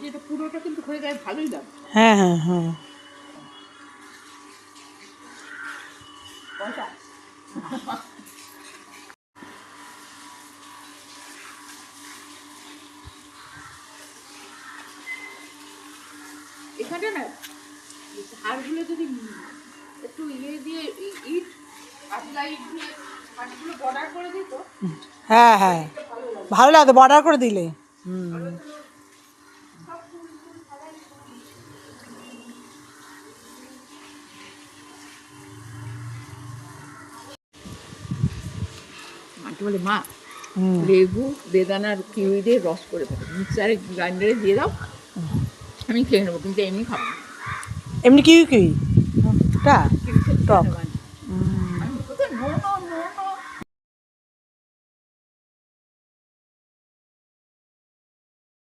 এটা পুরোটা কিন্তু হয়ে যায়, ভালোই লাগে। হ্যাঁ হ্যাঁ হ্যাঁ। এখানে না হাড়গুলো যদি একটু দিয়ে ইট পাতলা ইট দিয়ে হাড়গুলো বর্ডার করে দিত, হ্যাঁ হ্যাঁ ভালো লাগে বর্ডার করে দিলে। আন্টি বলে মা লেবু বেদানার কিউই দিয়ে রস করে দেবো, মিক্সারে গ্রাইন্ডারে দিয়ে দাও, আমি খেয়ে নেবো, কিন্তু এমনি খাবো না। এমনি কি কি টা কিউই খেতে টক চায় না।